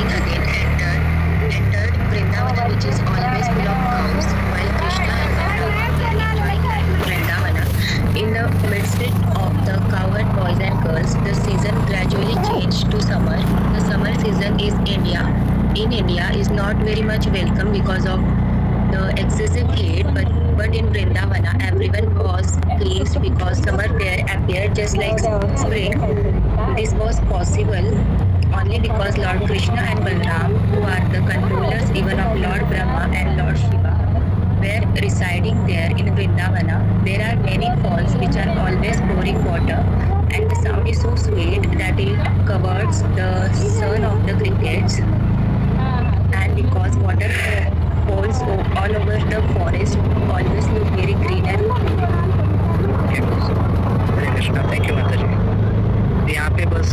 king again entered Vrindavana, which is always full of cows, while Krishna and Balram are very enjoying Vrindavana. In the midst of the cowherd boys and girls, the season gradually changed to summer. The summer season is India. In India is not very much welcome because of the excessive heat, but in Vrindavana everyone was pleased because summer there appeared just like spring. This was possible only because Lord Krishna and Balram, who are the controllers even of Lord Brahma and Lord Shiva, were residing there in Vrindavana. There are many falls which are always pouring water, and the sound is so sweet that it covers the sun of the crickets. And because water falls all over the forest, always look very green and Hare Krishna, thank you माता जी। यहाँ पे बस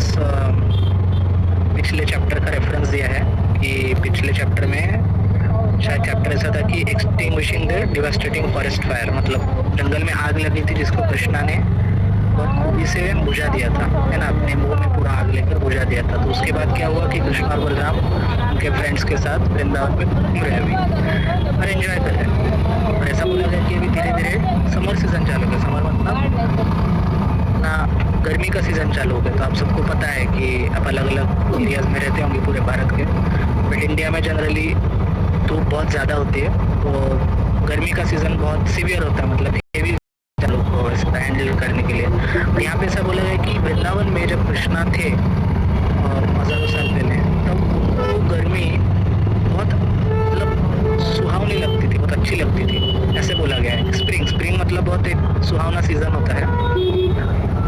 पिछले chapter का reference दिया है कि पिछले चैप्टर में शायद चैप्टर ऐसा था कि extinguishing the devastating forest fire, मतलब जंगल में आग लगी थी जिसको कृष्णा ने बहुत खूबी से बुझा दिया था, है ना, अपने मुंह में पूरा आग लेकर बुझा दिया था। तो उसके बाद क्या हुआ कि कृष्ण और बलराम उनके फ्रेंड्स के साथ वृंदावन में घूम रहे अभी और एंजॉय कर रहे हैं। और ऐसा बोला गया कि अभी धीरे धीरे समर सीजन चालू हो गया। समर मतलब ना गर्मी का सीजन चालू हो गया। तो आप सबको पता है कि आप अलग अलग एरियाज में रहते होंगे पूरे भारत के, बट इंडिया में जनरली धूप बहुत ज़्यादा होती है, तो गर्मी का सीज़न बहुत सीवियर होता है, मतलब हेवी लोग को इसका हैंडल करने के लिए। और यहाँ पे ऐसा बोला गया कि वृंदावन में जब कृष्णा थे हज़ारों साल पहले, तब उनको गर्मी बहुत मतलब सुहावनी लगती थी, बहुत अच्छी लगती थी, ऐसे बोला गया है। स्प्रिंग मतलब बहुत एक सुहावना सीज़न होता है।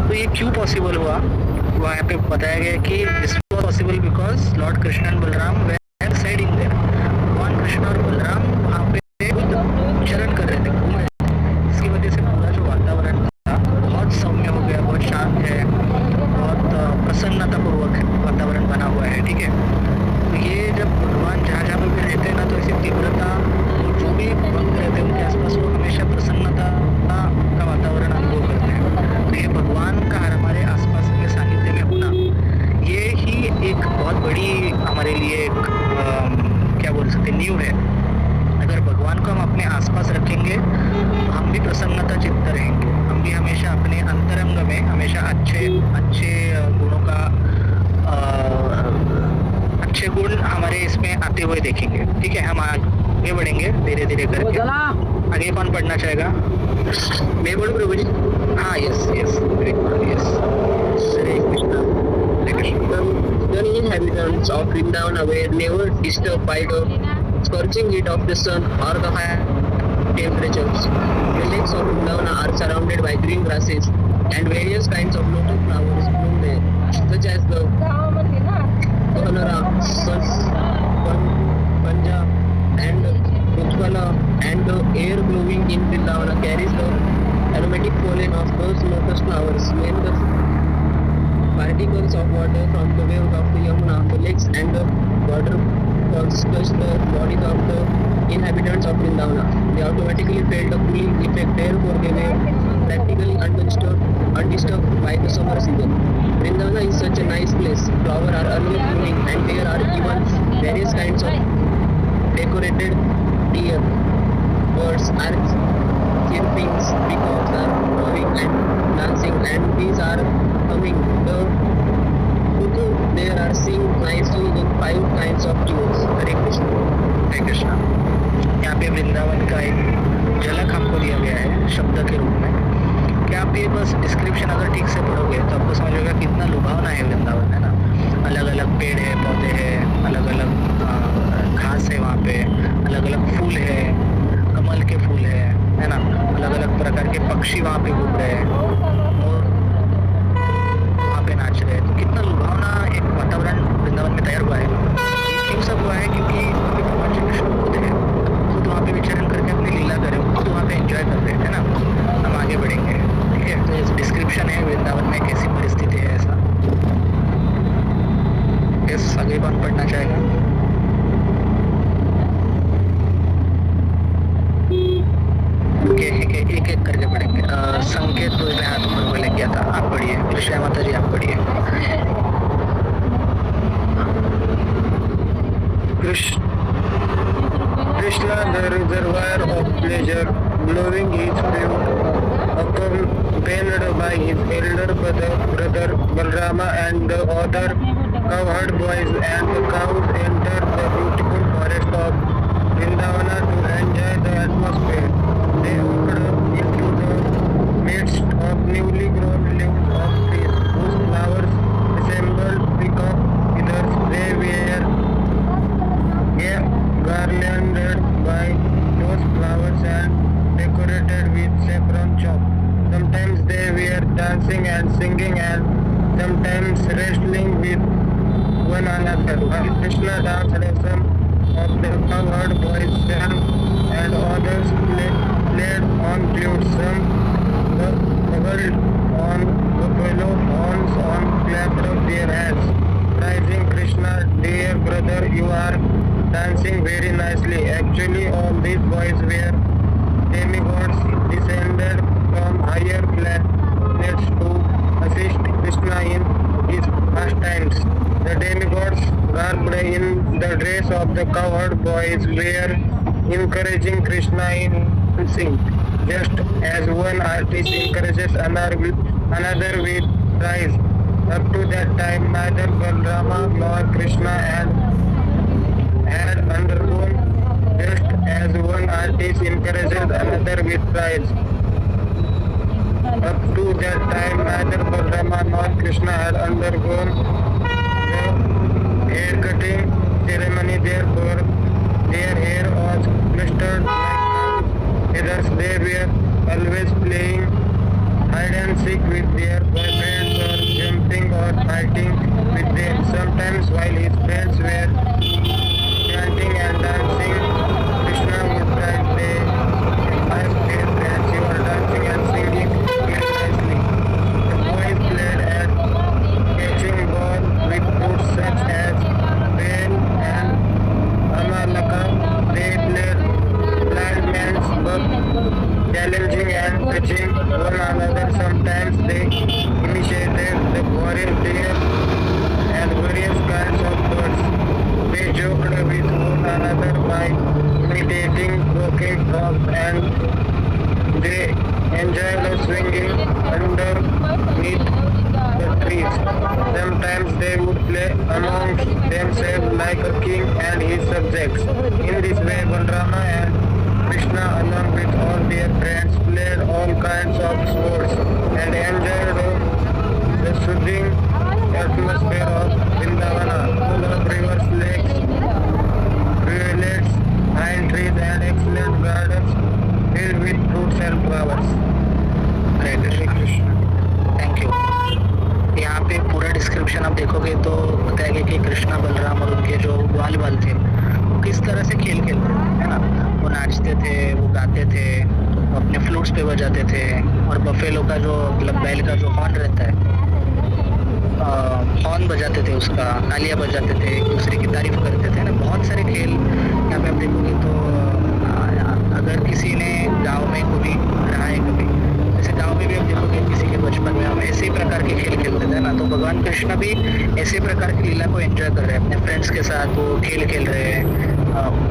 तो ये क्यों पॉसिबल हुआ, वहाँ पे बताया गया कि this was possible because lord Krishna and Balaram were siding there. भगवान कृष्ण और बलराम वहाँ पे चरण कर रहे थे, घूम रहे थे। इसकी वजह से पूरा जो वातावरण था बहुत सौम्य हो गया, बहुत शांत है, बहुत प्रसन्नतापूर्वक वातावरण बना हुआ है। ठीक है, तो ये जब भगवान जहाँ जहाँ पर भी रहते हैं ना, तो ऐसी तीव्रता, जो भी भक्त रहते हैं उनके आसपास, वो हमेशा प्रसन्नता का वातावरण अनुभव करते हैं। तो ये भगवान का हमारे आसपास के सानिध्य में होना, ये ही एक बहुत बड़ी हमारे लिए एक क्या बोल सकते नींव है। अगर भगवान को हम अपने आसपास रखेंगे तो हम भी प्रसन्नता चित्त रहेंगे, हम भी हमेशा अपने अंतरंग में हमेशा अच्छे गुणों का अच्छे गुण हमारे इसमें आते हुए देखेंगे। ठीक है, हम आगे बढ़ेंगे धीरे धीरे करके। आगे कौन पढ़ना चाहेगा? मैं बोलूं प्रभु जी? हाँ, yes yes, yes. Hare Krishna, Hare Krishna. The inhabitants of Vrindavan were never disturbed by the scorching heat of the sun or the high temperatures. The lakes of Vrindavan are surrounded by green grasses and various kinds of lotus flowers bloom there, such as the Konara, Panja, and Utpala, and the air blowing in Vrindavan carries the aromatic pollen of those lotus flowers. When the particles of water from the waves of the Yamuna, the lakes and the waterfalls touch the bodies of the inhabitants of Vrindavana, they automatically felt a cooling effect, therefore they were practically undisturbed by the summer season. Vrindavana is such a nice place. Flowers are always blooming and there are even various kinds of decorated deer, birds are chirping, peacocks are crowing and dancing, and bees are humming. The cuckoo there are sing nicely in 5 kinds of tunes. Hare Krishna, Hare Krishna। यहाँ पे वृंदावन का एक झलक हमको दिया गया है शब्द के रूप में। क्या आप ये बस डिस्क्रिप्शन अगर ठीक से पढ़ोगे तो आपको समझ होगा कितना लुभावना है वृंदावन, है ना। अलग अलग पेड़ है, पौधे हैं, अलग अलग घास है, वहाँ पे अलग अलग फूल है, कमल के फूल है ना। अलग अलग प्रकार के पक्षी वहाँ पे घूम रहे हैं और वहाँ पे नाच रहे हैं। तो कितना लुभावना एक वातावरण वृंदावन में तैयार हुआ है। ये क्यों सब हुआ है? क्योंकि भगवान श्री कृष्ण खुद है, खुद वहाँ पे विचरण करके अपनी लीला करें, खुद वहाँ पे एंजॉय करते हैं, है ना। हम आगे बढ़ेंगे, ठीक है। तो इस डिस्क्रिप्शन है वृंदावन में कैसी परिस्थिति है, ऐसा। यस, आगे कौन पढ़ना चाहेगा? एक एक करके पढ़ेंगे। संकेत तो इसमें हाथ ऊपर बोले किया था, आप पढ़िए। श्याम माता जी आप पढ़िए। Krishna, the reservoir of pleasure, blowing his flute, accompanied by his elder brother Balrama and the other cowherd boys and the cows, entered the beautiful forest of Vrindavana to enjoy the atmosphere. They walked into the midst of newly grown leaves of trees, whose flowers resembled peacock feathers. They were garlanded by those flowers and decorated with saffron chalk. Sometimes they were dancing and singing and sometimes wrestling with one another. While Krishna danced, some of the cowherd boys sang and others played on flutes. Some bubbled on buffalo horns and clapped their hands, praising Krishna. Dear brother, you are dancing very nicely. Actually, all these boys were demigods descended from higher planets to assist Krishna in his pastimes. The demigods, garbed in the dress of the cowherd boys, were encouraging Krishna in sing, just as one artist encourages another with praise. Up to that time, neither Balrama nor Krishna had undergone, just as one artist encourages another with praise. Up to that time, neither Balrama nor Krishna had undergone the hair-cutting ceremony. Therefore, their hair was clustered like clouds. Feathers. They were always playing hide and seek with their boyfriends or jumping or fighting with them. Sometimes, while his friends were chanting and dancing, Krishna would cry, "My dear friends, you are dancing and singing very nicely." The boys played at catching ball with fruits such as bell and amalaka. They played blind man's buck, challenging and touching one another. Sometimes they initiated the foreign deer and various kinds of birds. They joked with one another by imitating croaking frogs, and they enjoyed swinging underneath the trees. Sometimes they would play amongst themselves like a king and his subjects. In this way, Balrama and Krishna, along with all their friends, played all kinds of sports and enjoyed the soothing atmosphere of Vrindavana, full of rivers, lakes, rivulets, pine trees, and excellent gardens filled with fruits and flowers. Hare Krishna. Thank you. यहाँ पे पूरा description आप देखोगे तो बताएगा कि कृष्णा बलराम और उनके जो ग्वाल बाल थे वो किस तरह से खेल खेलते थे, है ना। वो नाचते थे, वो गाते थे, वो अपने फ्लूट्स पे बजाते थे, और बफेलो का जो मतलब बैल का जो हॉर्न रहता है, हॉर्न बजाते थे, उसका तालियां बजाते थे, एक दूसरे की तारीफ करते थे ना। बहुत सारे खेल यहाँ पे आप देखोगे तो अगर किसी ने गांव में कभी रहा है, कभी जैसे गांव में भी आप देखोगे किसी के बचपन में हम ऐसे ही प्रकार के खेल खेलते थे ना, तो भगवान कृष्ण भी ऐसे प्रकार की लीला को एंजॉय कर रहे हैं। अपने फ्रेंड्स के साथ वो खेल खेल रहे हैं,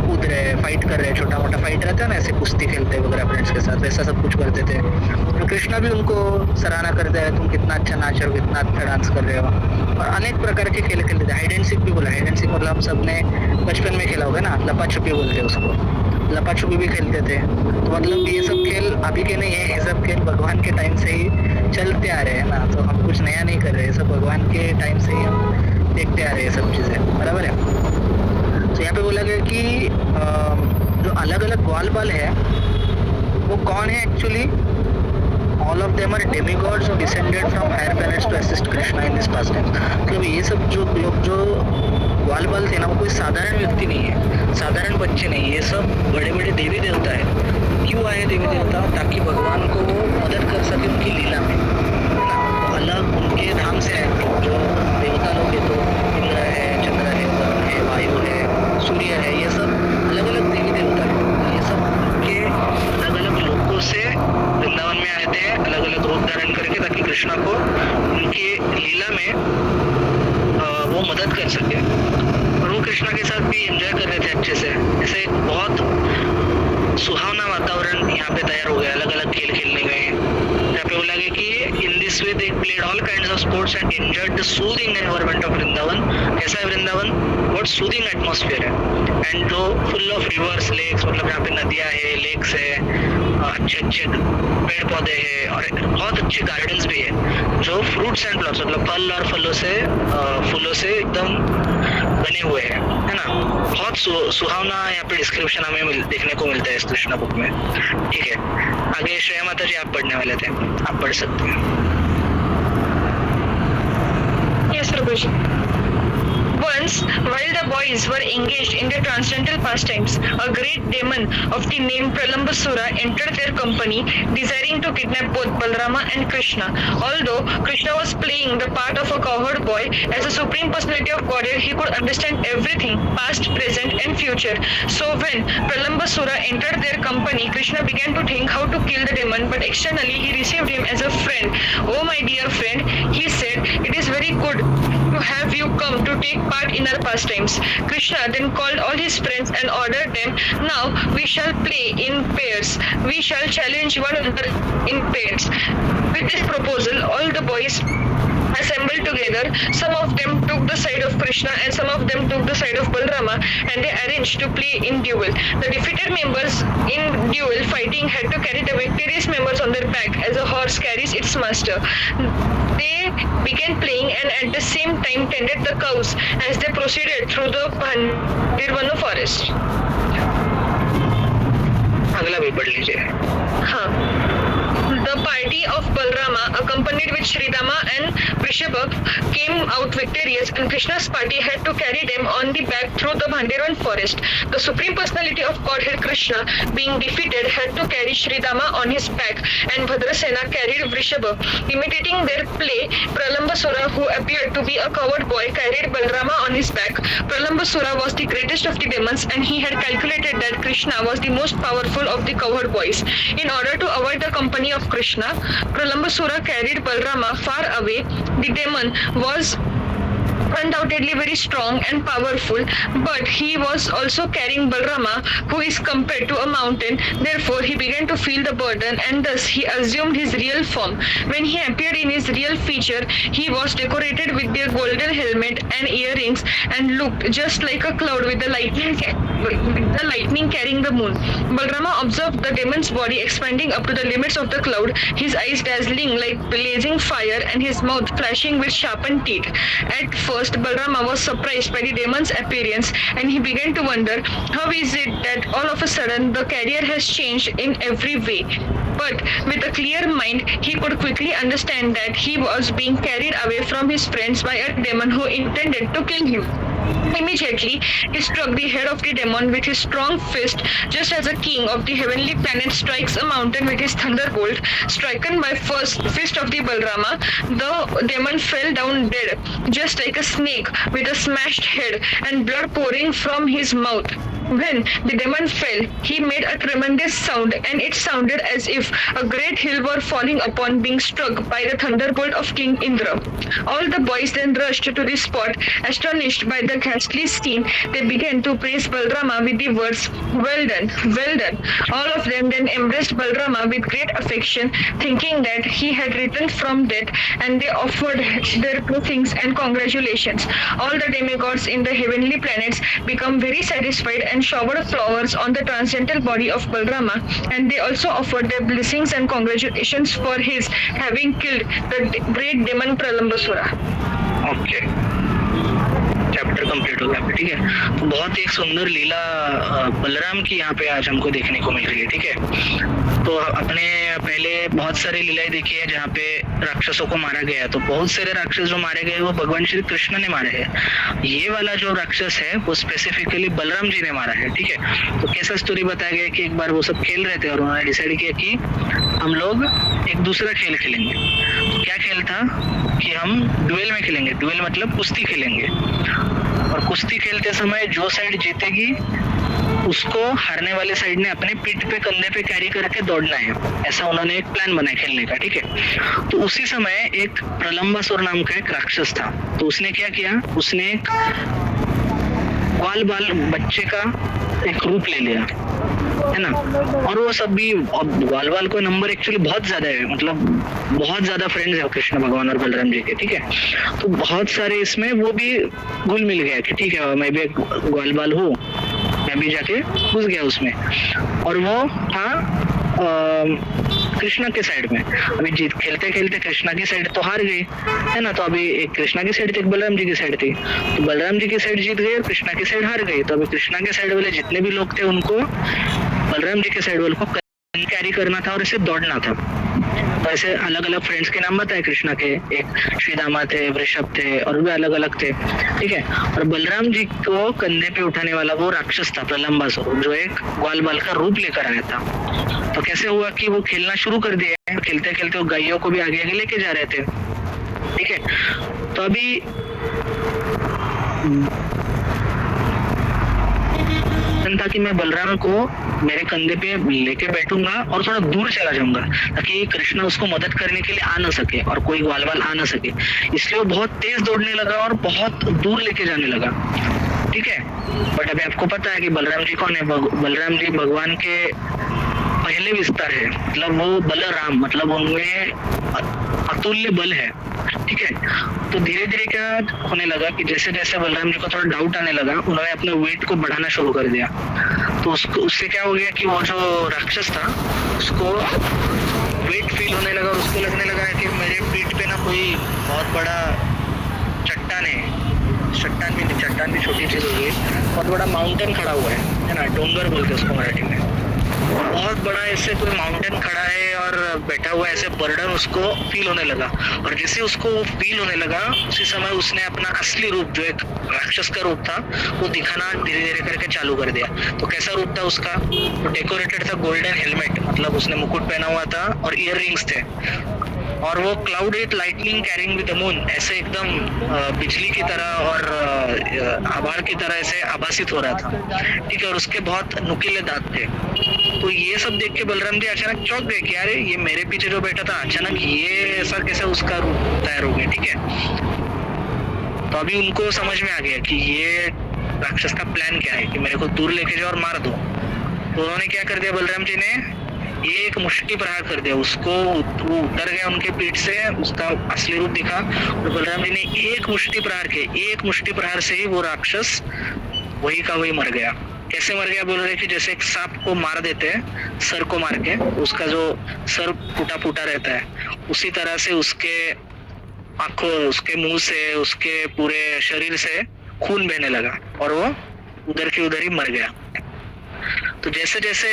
कूद रहे हैं, फाइट कर रहे हैं, छोटा मोटा फाइट रहता है ना, ऐसे कुश्ती खेलते वगैरह फ्रेंड्स के साथ, वैसा सब कुछ करते थे। और कृष्णा भी उनको सराहना करते हैं, तुम कितना अच्छा नाच रहे हो, कितना अच्छा डांस कर रहे हो। और अनेक प्रकार के खेल खेलते थे। हाइड एंड सीक भी बोला, हाइड एंड सीक मतलब हम सब ने बचपन में खेला होगा ना, लपा छुपी बोलते हैं उसको, लपा छुपी भी खेलते थे। तो मतलब ये सब खेल अभी के नहीं है, ये सब खेल भगवान के टाइम से ही चलते आ रहे हैं ना, तो हम कुछ नया नहीं कर रहे हैं, सब भगवान के टाइम से ही हम देखते आ रहे हैं सब चीज़ें, बराबर है। तो यहाँ पे बोला गया कि जो अलग अलग ग्वाल बाल है वो कौन है actually. All of them are demigods descended from higher planets to assist Krishna in this pastime. मतलब ये सब जो लोग जो ग्वाल बाल थे ना, वो कोई साधारण व्यक्ति नहीं है, साधारण बच्चे नहीं, ये सब बड़े बड़े देवी देवता है। क्यों आए देवी देवता? ताकि भगवान को वो मदद कर सके उनकी लीला में, है ना। अलग उनके धाम से आए जो देवता लोग है, तो इंद्र है, चंद्र है, वरुण है, वायु है, सूर्य है, ये सब अलग अलग देवी देवता है। ये सब उनके अलग अलग लोगों से वृंदावन में आए थे, अलग अलग रूप धारण करके, ताकि कृष्णा को उनकी लीला में वो मदद कर सके और वो कृष्णा के साथ भी एंजॉय कर Krishna enjoyed the soothing environment of Vrindavan. कैसा है वृंदावन? बहुत सूदिंग एटमॉस्फेयर है एंड जो फुल ऑफ रिवर्स लेक्स, मतलब यहाँ पे नदियाँ है, लेक्स है, अच्छे अच्छे पेड़ पौधे हैं और बहुत अच्छे गार्डन्स भी है जो फ्रूट्स एंड फ्लावर्स मतलब फल और फूलों से एकदम बने हुए हैं, है ना। बहुत सुहावना यहाँ पे डिस्क्रिप्शन हमें देखने को मिलता है इस कृष्णा बुक में। ठीक है, आगे श्रेया माता जी आप पढ़ने वाले थे, आप पढ़ सकते हैं। Yes, Prabhuji. Once, while the boys were engaged in their transcendental pastimes, a great demon of the name Pralambasura entered their company, desiring to kidnap both Balarama and Krishna. Although Krishna was playing the part of a cowherd boy, as a supreme personality of Godhead, he could understand everything, past, present, and future. So when Pralambasura entered their company, Krishna began to think how to kill the demon, but externally he received him as a friend. "Oh, my dear friend," he said, "it is very good to have you come to take part in our pastimes." Krishna then called all his friends and ordered them, "Now we shall play in pairs. We shall challenge one another in pairs." With this proposal, all the boys assembled together. Some of them took the side of Krishna and some of them took the side of Balarama, and they arranged to play in duel. The defeated members in duel fighting had to carry the victorious members on their back as a horse carries its master. They began playing and at the same time tended the cows as they proceeded through the Bhandirvana forest. अगला भी पढ़ लीजिए। हाँ. The party of Balarama, accompanied with Sridama and Vrishabha, came out victorious, and Krishna's party had to carry them on the back through the Bhandirvan forest. The Supreme Personality of Godhead Krishna, being defeated, had to carry Sridama on his back, and Bhadrasena carried Vrishabha. Imitating their play, Pralambasura, who appeared to be a coward boy, carried Balarama on his back. Pralambasura was the greatest of the demons, and he had calculated that Krishna was the most powerful of the coward boys. In order to avoid the company of Krishna, Pralambasura carried Balarama far away. The demon was undoubtedly very strong and powerful, but he was also carrying Balarama, who is compared to a mountain. Therefore, he began to feel the burden, and thus he assumed his real form. When he appeared in his real feature, he was decorated with their golden helmet and earrings, and looked just like a cloud with the lightning carrying the moon. Balarama observed the demon's body expanding up to the limits of the cloud, his eyes dazzling like blazing fire, and his mouth flashing with sharpened teeth. At first, Balarama was surprised by the demon's appearance, and he began to wonder, how is it that all of a sudden the carrier has changed in every way? But with a clear mind, he could quickly understand that he was being carried away from his friends by a demon who intended to kill him. Immediately, he struck the head of the demon with his strong fist, just as a king of the heavenly planet strikes a mountain with his thunderbolt. Stricken by first fist of the Balarama, the demon fell down dead, just like a snake with a smashed head and blood pouring from his mouth. When the demon fell, he made a tremendous sound, and it sounded as if a great hill were falling upon, being struck by the thunderbolt of King Indra. All the boys then rushed to the spot. Astonished by the ghastly scene, they began to praise Balarama with the words, "Well done, well done." All of them then embraced Balarama with great affection, thinking that he had returned from death, and they offered their blessings and congratulations. All the demigods in the heavenly planets become very satisfied and showered flowers on the transcendental body of Balarama, and they also offered their blessings and congratulations for his having killed the great demon Pralambasura. Okay, chapter complete हो गया। ठीक है, तो बहुत ही एक सुंदर लीला बलराम की यहाँ पे आज हमको देखने को मिल रही है। ठीक है, तो अपने पहले बहुत सारी लीलाएं देखी है जहाँ पे राक्षसों को मारा गया है। तो बहुत सारे राक्षस जो मारे गए वो भगवान श्री कृष्ण ने मारे हैं। ये वाला जो राक्षस है वो स्पेसिफिकली बलराम जी ने मारा है। ठीक है, तो कैसा स्टोरी बताया गया कि एक बार वो सब खेल रहे थे और उन्होंने डिसाइड किया कि हम लोग एक दूसरा खेल खेलेंगे। तो क्या खेल था कि हम डुएल में खेलेंगे। डुएल मतलब कुश्ती खेलेंगे, और कुश्ती खेलते समय जो साइड जीतेगी उसको हारने वाले साइड ने अपने पीठ पे कंधे पे कैरी करके दौड़ना है। ऐसा उन्होंने एक प्लान बनाया खेलने का। ठीक है, तो उसी समय एक प्रलंबासुर नाम का एक राक्षस था। तो उसने क्या किया, उसने एक बाल बच्चे का एक रूप ले लिया है ना। और वो सब भी ग्वाल को नंबर एक्चुअली बहुत ज्यादा है, मतलब बहुत ज्यादा फ्रेंड्स है कृष्ण भगवान और बलराम जी के, ठीक है। तो बहुत सारे इसमें वो भी घुल मिल गया कि ठीक है मैं भी एक ग्वाल हूँ, मैं भी जाके घुस गया उसमें। और वो था कृष्णा के साइड में। अभी जीत खेलते खेलते कृष्णा की साइड तो हार गई, है ना। तो अभी एक कृष्णा की साइड थी, एक बलराम जी की साइड थी। तो बलराम जी की साइड जीत गई और कृष्णा की साइड हार गई। तो अभी कृष्णा के साइड वाले जितने भी लोग थे उनको बलराम जी के साइड वाले को कैरी करना था और इसे दौड़ना था। तो ऐसे अलग अलग फ्रेंड्स के नाम बताए कृष्णा के, एक श्रीदामा थे, वृषभ थे और भी अलग अलग थे, ठीक है। और बलराम जी को कंधे पे उठाने वाला वो राक्षस था प्रलंबासुर, जो एक ग्वाल बाल का रूप लेकर आया था। तो कैसे हुआ कि वो खेलना शुरू कर दिया, खेलते खेलते वो गायों को भी आगे आगे लेके जा रहे थे, ठीक है। तो अभी था कि मैं बलराम को मेरे कंधे पे लेके बैठूंगा और थोड़ा दूर चला जाऊंगा ताकि कृष्ण उसको मदद करने के लिए आ ना सके और कोई ग्वाल बाल आ ना सके। इसलिए वो बहुत तेज दौड़ने लगा और बहुत दूर लेके जाने लगा, ठीक है। बट अभी आपको पता है कि बलराम जी कौन है? बलराम जी भगवान के पहले विस्तार है, मतलब वो बलराम, मतलब उनमें अतुल्य बल है, ठीक है। तो धीरे धीरे क्या होने लगा कि जैसे जैसे बलराम जी को थोड़ा डाउट आने लगा, उन्होंने अपने वेट को बढ़ाना शुरू कर दिया। तो उससे क्या हो गया कि वो जो राक्षस था उसको वेट फील होने लगा और उसको लगने लगा कि मेरे पीठ पे ना कोई बहुत बड़ा चट्टान है, चट्टान भी छोटी चीज हो गई, बहुत बड़ा माउंटेन खड़ा हुआ है ना, डोंगर बोलते उसको मराठी में। बहुत बड़ा ऐसे कोई माउंटेन खड़ा है और बैठा हुआ ऐसे बर्डन उसको फील होने लगा। और जैसे उसको फील होने लगा उसी समय उसने अपना असली रूप, जो एक राक्षस का रूप था, वो दिखाना धीरे धीरे करके चालू कर दिया। तो कैसा रूप था उसका? तो डेकोरेटेड था गोल्डन हेलमेट, मतलब उसने मुकुट पहना हुआ था और इयर रिंग्स थे। और वो cloud it lightning carrying with the moon, ऐसे एकदम बिजली की तरह और आभार की तरह ऐसे आभासित हो रहा था, ठीक है। और उसके बहुत नुकीले दांत थे। तो ये सब देख के बलराम जी अचानक चौंक गए कि अरे ये मेरे पीछे जो बैठा था अचानक ये ऐसा कैसे उसका रूप तैयार हो गया, ठीक है। तो अभी उनको समझ में आ गया कि ये राक्षस का प्लान क्या है कि मेरे को दूर लेके जाओ और मार दो। तो उन्होंने क्या कर दिया, बलराम जी ने एक मुष्टि प्रहार कर दिया उसको, वो उतर गया उनके पीठ से, उसका असली रूप दिखा और बलराम जी ने एक मुष्टि प्रहार किया। एक मुष्टि प्रहार से ही वो राक्षस वही का वही मर गया। कैसे मर गया? बोल रहे कि जैसे एक सांप को मार देते हैं सर को मार के, उसका जो सर फूटा फूटा रहता है, उसी तरह से उसके आंखों, उसके मुंह से, उसके पूरे शरीर से खून बहने लगा और वो उधर की उधर ही मर गया। तो जैसे जैसे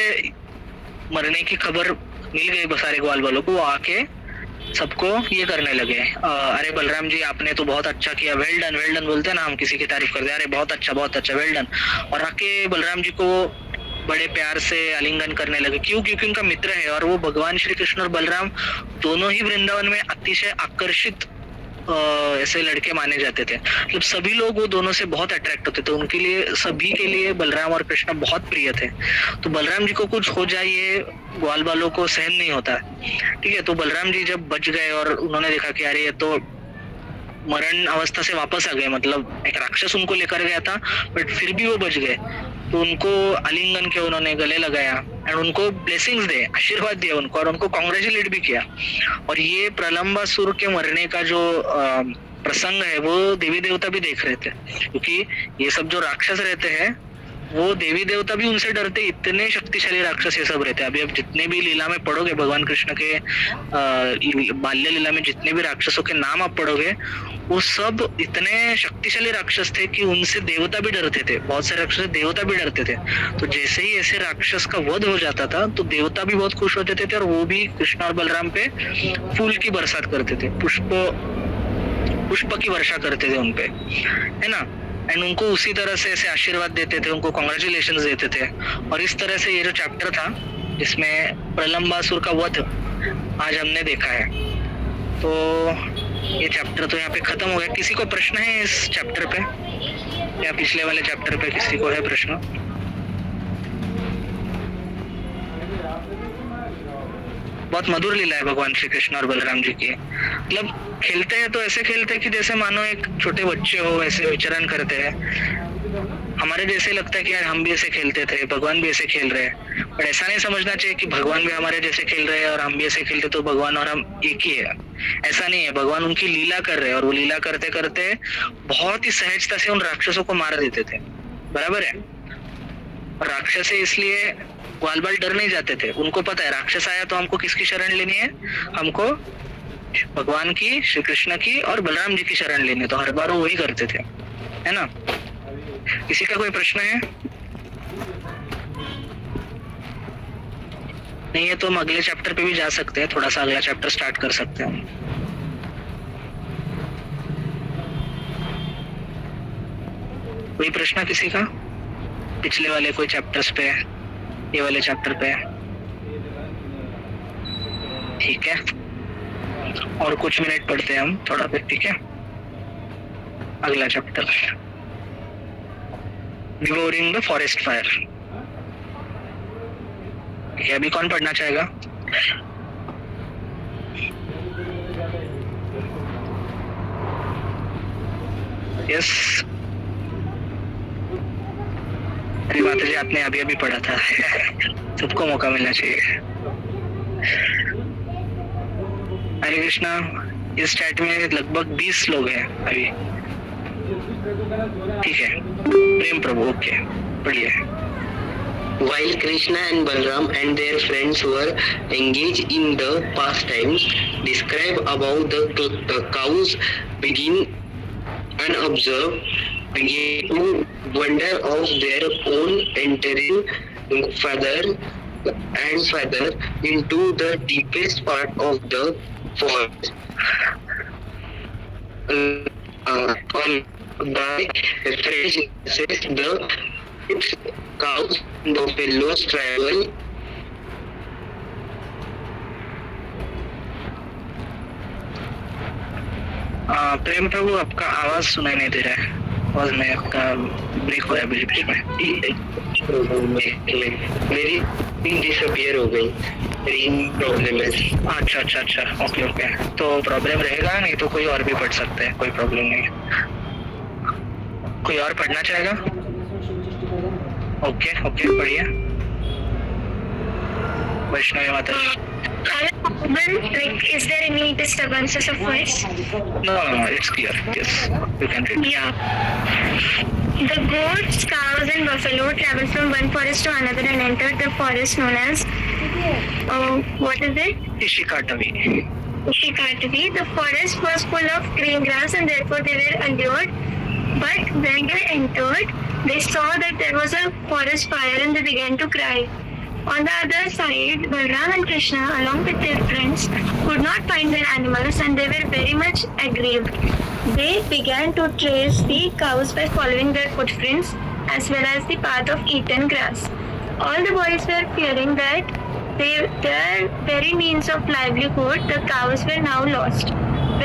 मरने की खबर मिल गई सारे ग्वाल वालों को, वो आके सबको ये करने लगे, अरे बलराम जी आपने तो बहुत अच्छा किया, वेल डन बोलते हैं ना हम किसी की तारीफ करते हैं, अरे बहुत अच्छा वेल डन। और आके बलराम जी को बड़े प्यार से आलिंगन करने लगे। क्यों? क्योंकि उनका मित्र है और वो भगवान श्री कृष्ण और बलराम दोनों ही वृंदावन में अतिशय आकर्षित ऐसे लड़के माने जाते थे, मतलब सभी लोग वो दोनों से बहुत अट्रैक्ट होते थे। उनके लिए, सभी के लिए बलराम और कृष्ण बहुत प्रिय थे। तो बलराम जी को कुछ हो जाए ये ग्वाल वालों को सहन नहीं होता, ठीक है। तो बलराम जी जब बच गए और उन्होंने देखा कि अरे ये तो मरण अवस्था से वापस आ गए, मतलब एक राक्षस उनको लेकर गया था बट फिर भी वो बच गए। तो उनको आलिंगन किया उन्होंने, गले लगाया एंड उनको ब्लेसिंग्स दे, आशीर्वाद दिया उनको और उनको कॉन्ग्रेचुलेट भी किया। और ये प्रलंबासुर के मरने का जो प्रसंग है वो देवी देवता भी देख रहे थे, क्योंकि ये सब जो राक्षस रहते हैं वो देवी देवता भी उनसे डरते, इतने शक्तिशाली राक्षस ये सब रहते हैं। अभी आप जितने भी लीला में पढ़ोगे, भगवान कृष्ण के बाल्य लीला में जितने भी राक्षसों के नाम आप पढ़ोगे, वो सब इतने शक्तिशाली राक्षस थे कि उनसे देवता भी डरते थे, बहुत सारे राक्षस देवता भी डरते थे। तो जैसे ही ऐसे राक्षस का वध हो जाता था तो देवता भी बहुत खुश हो जाते थे और वो भी कृष्ण और बलराम पे फूल की बरसात करते थे, पुष्प की वर्षा करते थे उनपे, है ना। एंड उनको उसी तरह से ऐसे आशीर्वाद देते थे, उनको कॉन्ग्रेचुलेशंस देते थे। और इस तरह से ये जो चैप्टर था जिसमें प्रलंबासुर का वध आज हमने देखा है, तो ये चैप्टर तो यहाँ पे खत्म हो गया। किसी को प्रश्न है इस चैप्टर पे या पिछले वाले चैप्टर पे किसी को है प्रश्न? बहुत मधुर लीला है भगवान श्री कृष्ण और बलराम जी की, मतलब खेलते हैं तो ऐसे खेलते हैं कि जैसे मानो एक छोटे बच्चे हो, ऐसे विचरण करते हैं। हमारे जैसे लगता है कि यार हम भी ऐसे खेलते थे, भगवान भी ऐसे खेल रहे हैं, पर ऐसा नहीं समझना चाहिए कि भगवान भी हमारे जैसे खेल रहे हैं और हम भी ऐसे खेलते तो भगवान और हम एक ही है। ऐसा नहीं है, भगवान उनकी लीला कर रहे हैं और वो लीला करते करते बहुत ही सहजता से उन राक्षसों को मार देते थे, बराबर है। और राक्षस इसलिए बाल बाल डर नहीं जाते थे, उनको पता है राक्षस आया तो हमको किसकी शरण लेनी है, हमको भगवान की, श्री कृष्ण की और बलराम जी की शरण लेनी है, तो हर बार वो वही करते थे, है ना। किसी का कोई प्रश्न है? नहीं है तो हम अगले चैप्टर पे भी जा सकते हैं, थोड़ा सा अगला चैप्टर स्टार्ट कर सकते हैं हम। कोई प्रश्न किसी का पिछले वाले कोई चैप्टर्स पे, ये वाले चैप्टर पे? ठीक है, और कुछ मिनट पढ़ते हैं हम थोड़ा पे, ठीक है। अगला chapter, devouring the forest fire. ये अभी कौन पढ़ना चाहेगा? यस, अरे माता जी आपने अभी अभी पढ़ा था सबको मौका मिलना चाहिए। हरे कृष्णा, इस चैट में लगभग 20 लोग हैं अभी, ठीक है। प्रेम प्रभु, ओके, बढ़िया। While Krishna and Balram and their friends were engaged in the pastimes described above, the cows began to wonder of their own entering further into the deepest part of the forest. By fresh grasses, the cows and buffaloes travel प्रेम प्रभु आपका आवाज सुनाई नहीं दे रहा है, आवाज में आपका break हो रहा है बीच में। मेरी डिसअपियर हो गई, प्रॉब्लम है। अच्छा अच्छा अच्छा, ओके ओके, तो प्रॉब्लम रहेगा, नहीं तो कोई और भी पढ़ सकते हैं, कोई प्रॉब्लम नहीं। कोई और पढ़ना चाहेगा? ओके ओके, बढ़िया। वैष्णवी माता जी। Like, is there any disturbances of voice? No, it's clear. Yes, you can read. Yeah. The goats, cows, and buffalo traveled from one forest to another and entered the forest known as, what is it? Ishikatavi. Ishikatavi. The forest was full of green grass and therefore they were allured. But when they entered, they saw that there was a forest fire and they began to cry. On the other side, Balram and Krishna, along with their friends, could not find their animals and they were very much aggrieved. They began to trace the cows by following their footprints as well as the path of eaten grass. All the boys were fearing that their very means of livelihood, the cows, were now lost.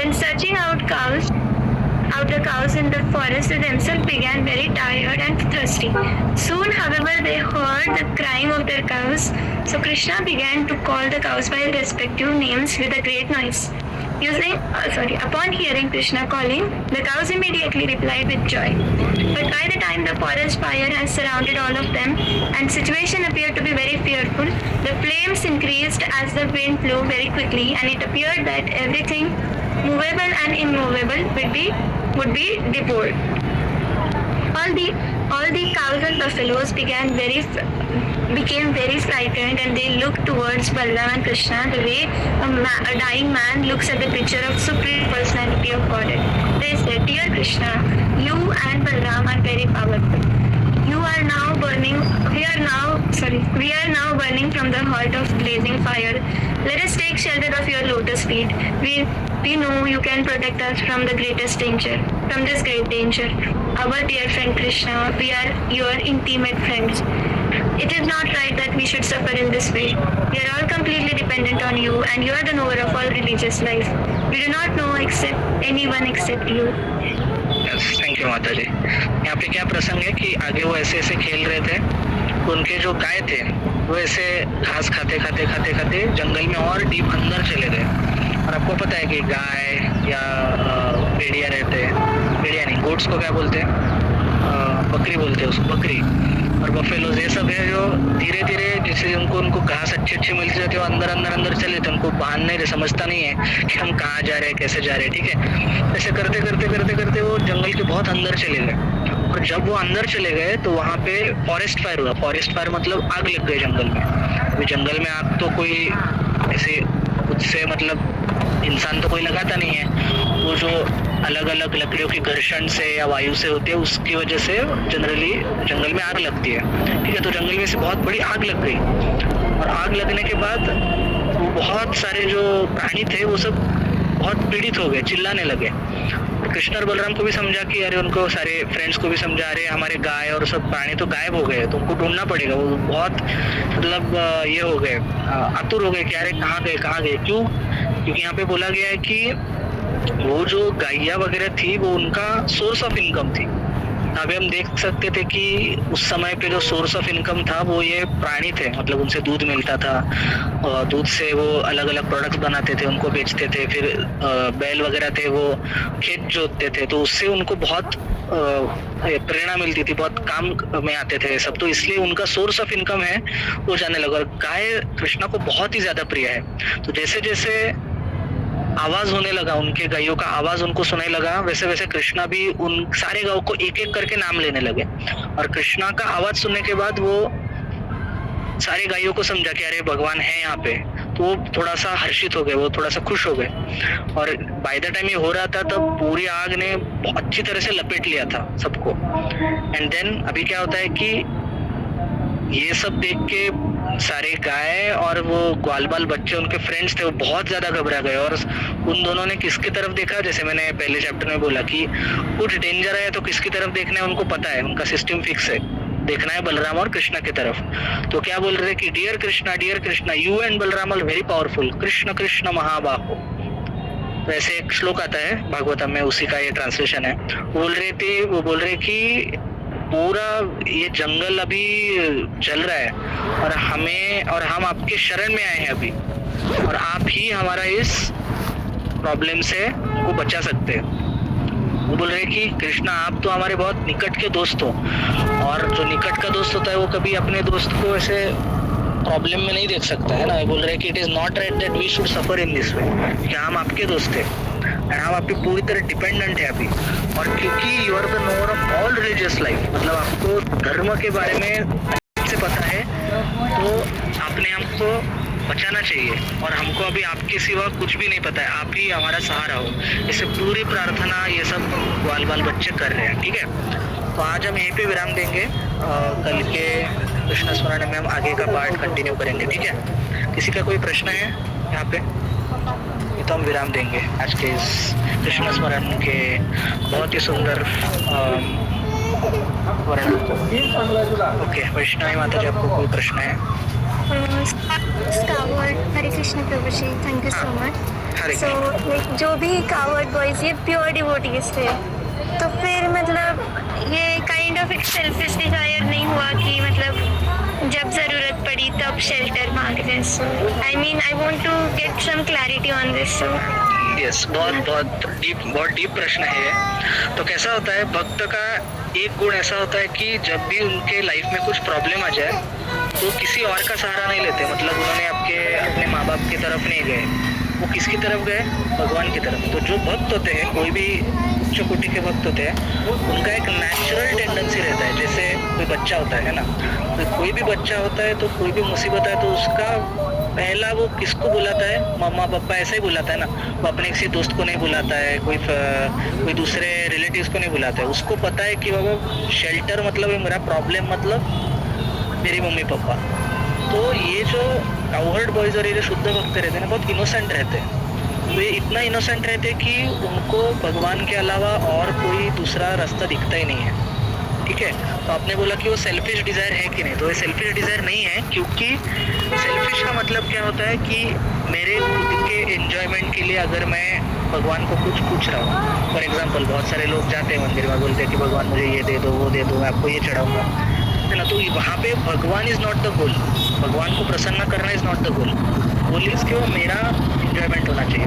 When searching out the cows in the forest, they themselves began very tired and thirsty. Soon, however, they heard the crying of their cows. So Krishna began to call the cows by their respective names with a great noise. Upon hearing Krishna calling, the cows immediately replied with joy. But by the time the forest fire had surrounded all of them and situation appeared to be very fearful, the flames increased as the wind blew very quickly, and it appeared that everything movable and immovable would be devoured. All the cows and buffaloes became very frightened, and they looked towards Balram and Krishna the way a dying man looks at the picture of Supreme Personality of Godhead. They said, "Dear Krishna, you and Balram are very powerful. We are now burning from the heart of blazing fire. Let us take shelter of your lotus feet. We know you can protect us from this great danger. Our dear friend Krishna, we are your intimate friends. It is not right that we should suffer in this way. We are all completely dependent on you, and you are the knower of all religious life. We do not know anyone except you." Thank you माता जी। यहाँ पे क्या प्रसंग है कि आगे वो ऐसे ऐसे खेल रहे थे, उनके जो गाय थे वो ऐसे घास खाते जंगल में और डीप अंदर चले गए। और आपको पता है कि गाय या भेड़िया रहते हैं, भेड़िया नहीं, गोट्स को क्या बोलते हैं, बकरी बोलते हैं उसको, बकरी और बफेलोज, ये सब है जो धीरे धीरे जैसे उनको घास अच्छी मिलती जाती है, वो अंदर चले जाते हैं, उनको बांध नहीं रहे, समझता नहीं है कि हम कहाँ जा रहे हैं, कैसे जा रहे हैं, ठीक है। ऐसे करते वो जंगल के बहुत अंदर चले गए, और जब वो अंदर चले गए तो वहाँ पे फॉरेस्ट फायर हुआ। फॉरेस्ट फायर मतलब आग लग गई जंगल में। अभी जंगल में आग तो कोई ऐसे उससे मतलब इंसान तो कोई लगाता नहीं है, वो जो अलग अलग लकड़ियों की घर्षण से या वायु से होती है उसकी वजह से जनरली जंगल में आग लगती है, ठीक है। तो जंगल में से बहुत बड़ी आग लग गई, और आग लगने के बाद वो बहुत सारे जो प्राणी थे वो सब बहुत पीड़ित हो गए, चिल्लाने लगे। कृष्ण और बलराम को भी समझा कि अरे, उनको सारे फ्रेंड्स को भी समझा रहे हमारे गाय और सब प्राणी तो गायब हो गए, तो उनको ढूंढना पड़ेगा। वो बहुत मतलब ये हो गए, आतुर हो गए कि अरे कहाँ गए। क्यों? क्योंकि यहाँ पे बोला गया है कि वो जो गायिया वगैरह थी वो उनका सोर्स ऑफ इनकम थी। अभी हम देख सकते थे कि उस समय पे जो सोर्स ऑफ इनकम था वो ये प्राणी थे, मतलब उनसे दूध मिलता था, और दूध से वो अलग अलग प्रोडक्ट्स बनाते थे, उनको बेचते थे। फिर बैल वगैरह थे वो खेत जोतते थे, तो उससे उनको बहुत प्रेरणा मिलती थी, बहुत काम में आते थे सब, तो इसलिए उनका सोर्स ऑफ इनकम है वो जाने लगा। और गाय कृष्णा को बहुत ही ज्यादा प्रिय है, तो जैसे जैसे आवाज होने लगा, उनके गायों का आवाज उनको सुनाई लगा, वैसे वैसे कृष्णा भी उन सारे गायों को एक एक करके नाम लेने लगे। और कृष्णा का आवाज सुनने के बाद वो सारे गायों को समझा कि अरे भगवान है यहाँ पे, तो वो थोड़ा सा हर्षित हो गए, वो थोड़ा सा खुश हो गए। और बाय द टाइम ये हो रहा था तब पूरी आग ने अच्छी तरह से लपेट लिया था सबको। एंड देन अभी क्या होता है कि ये सब देख के सारे गाय और वो ग्वाल बाल बच्चे, उनके फ्रेंड्स थे, वो बहुत ज्यादा घबरा गए। और उन दोनों ने किसकी तरफ देखा, जैसे मैंने पहले चैप्टर में बोला कि कुछ डेंजर है तो किसकी तरफ देखना है उनको पता है, उनका सिस्टम फिक्स है, देखना है बलराम और कृष्णा की तरफ। तो क्या बोल रहे कि dear Krishna you and Balaram are very powerful, Krishna Krishna महाबाहो। तो ऐसे एक श्लोक आता है भागवतम में, उसी का ये ट्रांसलेशन है। वो बोल रहे कि पूरा ये जंगल अभी चल रहा है और हम आपके शरण में आए हैं अभी, और आप ही हमारा इस प्रॉब्लम से को बचा सकते हैं। वो बोल रहे कि कृष्णा आप तो हमारे बहुत निकट के दोस्त हो, और जो निकट का दोस्त होता है वो कभी अपने दोस्त को ऐसे प्रॉब्लम में नहीं देख सकता है ना। बोल रहे कि it is not right that we should suffer in this way, कि हम आपके दोस्त हैं और हम आप पे पूरी तरह डिपेंडेंट है अभी। और क्योंकि you are the knower of all religious life, मतलब आपको धर्म के बारे में अच्छे से पता है, तो आपने हमको बचाना चाहिए, और हमको अभी आपके सिवा कुछ भी नहीं पता है, आप ही हमारा सहारा हो। इसे पूरी प्रार्थना ये सब ग्वाल बाल बच्चे कर रहे हैं, ठीक है। तो आज हम यहीं पे विराम देंगे, कल के कृष्ण स्मरण में हम आगे का पार्ट कंटिन्यू करेंगे, ठीक है। किसी का कोई प्रश्न है यहाँ पे? ये तो हम विराम देंगे आज के इस कृष्ण स्मरण के बहुत ही सुंदर वर्णन को। ओके, वैष्णवी माता जी, आपको कोई प्रश्न है? हरे कृष्ण प्रभु जी, थैंक यू सो मच। सो जो भी कावर्ड बॉयज ये प्योर डिवोटीज थे, तो फिर मतलब ये काइंड ऑफ एक सेल्फिश डिजायर नहीं हुआ कि मतलब जब जरूरत पड़ी तब शेल्टर मांग रहे? So I mean I want to get some clarity on this. Yes, बहुत डीप प्रश्न है ये। तो कैसा होता है, भक्त का एक गुण ऐसा होता है कि जब भी उनके लाइफ में कुछ प्रॉब्लम आ जाए तो किसी और का सहारा नहीं लेते। मतलब उन्होंने अपने माँ बाप की तरफ नहीं गए, वो किसकी तरफ गए? भगवान की तरफ। तो जो भक्त होते हैं, कोई भी उच्च कोटि के भक्त होते हैं, उनका एक नेचुरल टेंडेंसी रहता है, जैसे कोई बच्चा होता है ना, तो कोई भी बच्चा होता है तो कोई भी मुसीबत है तो उसका पहला वो किसको बुलाता है? मम्मा पापा, ऐसा ही बुलाता है ना। वो अपने किसी दोस्त को नहीं बुलाता है, कोई दूसरे रिलेटिव्स को नहीं बुलाता है। उसको पता है कि बाबा शेल्टर मतलब मेरा प्रॉब्लम मतलब मेरी मम्मी पापा। तो ये जो काउहर्ड बॉयज और ये जो शुद्ध भक्त रहते हैं ना, बहुत इनोसेंट रहते हैं। तो ये इतना इनोसेंट रहते हैं कि उनको भगवान के अलावा और कोई दूसरा रास्ता दिखता ही नहीं है, ठीक है। तो आपने बोला कि वो सेल्फिश डिज़ायर है कि नहीं, तो ये सेल्फिश डिज़ायर नहीं है, क्योंकि सेल्फिश का मतलब क्या होता है कि मेरे खुद के एंजॉयमेंट के लिए अगर मैं भगवान को कुछ पूछ रहा हूँ, फॉर एग्जांपल बहुत सारे लोग जाते हैं मंदिर में, बोलते हैं कि भगवान मुझे ये दे दो, वो दे दो, मैं आपको ये चढ़ाऊँगा, है ना। तो वहाँ पे भगवान इज़ नॉट द गोल, भगवान को प्रसन्न करना is not the goal. Goal is कि वो मेरा एंजॉयमेंट होना चाहिए।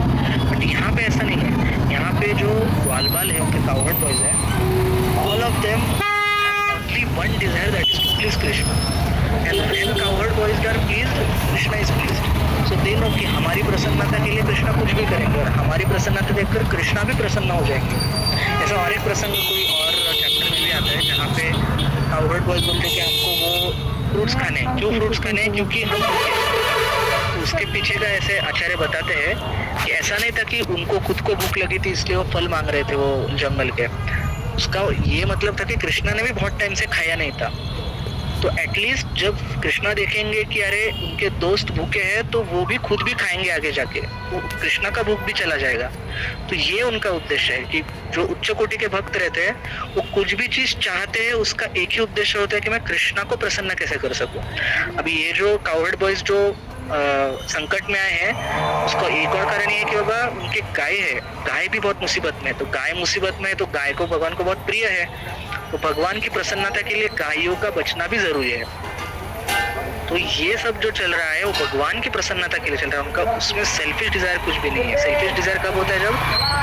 बट यहाँ पे ऐसा नहीं है। यहाँ पे जो ग्वाल बाल है, उनके काउहर्ड बॉयज हैं, all of them only one desire, that is to please Krishna. And when cowherd boys are pleased, Krishna is pleased. So they know कि हमारी प्रसन्नता के लिए कृष्णा कुछ भी करेंगे और हमारी प्रसन्नता देखकर कृष्णा भी प्रसन्न हो जाएंगे. ऐसा और एक प्रसंग कोई और चैप्टर में भी आता है जहाँ पे काउहर्ड बॉयज बोलते हैं कि हमको वो फ्रूट्स खाने हैं. क्यों फ्रूट्स खाने हैं? क्योंकि हम तो उसके पीछे का ऐसे आचार्य बताते हैं कि ऐसा नहीं था कि उनको खुद को भूख लगी थी इसलिए वो फल मांग रहे थे वो जंगल के. उसका ये मतलब था कि कृष्णा ने भी बहुत टाइम से खाया नहीं था. तो एटलीस्ट जब कृष्णा देखेंगे कि अरे उनके दोस्त भूखे हैं तो वो भी खुद भी खाएंगे आगे जाके, वो कृष्णा का भूख भी चला जाएगा. तो ये उनका उद्देश्य है कि जो उच्च कोटि के भक्त रहते हैं वो कुछ भी चीज चाहते हैं उसका एक ही उद्देश्य होता है कि मैं कृष्णा को प्रसन्न कैसे कर सकूं. अभी ये जो काउहर्ड बॉयज जो संकट में आए हैं उसका एक और कारण ये है कि बाबा उनके गाय है, गाय भी बहुत मुसीबत में है. तो गाय मुसीबत में है तो गाय को भगवान को बहुत प्रिय है. तो भगवान की प्रसन्नता के लिए गायों का बचना भी जरूरी है. तो ये सब जो चल रहा है वो भगवान की प्रसन्नता के लिए चल रहा है. उनका उसमें सेल्फिश डिजायर कुछ भी नहीं है. सेल्फिश डिजायर कब होता है? जब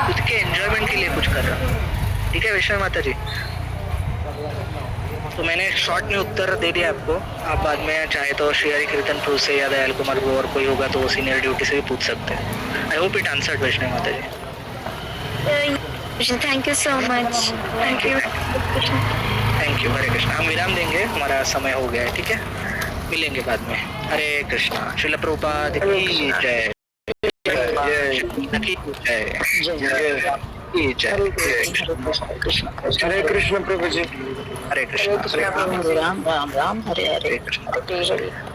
खुद के एंजॉयमेंट के लिए कुछ कर रहा. ठीक है वैष्णव माता जी. तो मैंने शॉर्ट में उत्तर दे दिया आपको. आप बाद में चाहे तो श्री हरि कीर्तन प्रो से या दयाल कुमार वो और कोई होगा तो वो सीनियर ड्यूटी से भी पूछ सकते हैं. I hope it answered Vaishnav Mata ji. Thank you so much. Thank you. Thank you. Hare Krishna. हम विराम देंगे, हमारा समय हो गया है. ठीक है, मिलेंगे बाद में. हरे कृष्णा. श्रील प्रभुपाद की जय. हरे कृष्ण प्रभु जी. हरे कृष्ण. राम राम राम हरे हरे. हरे कृष्ण.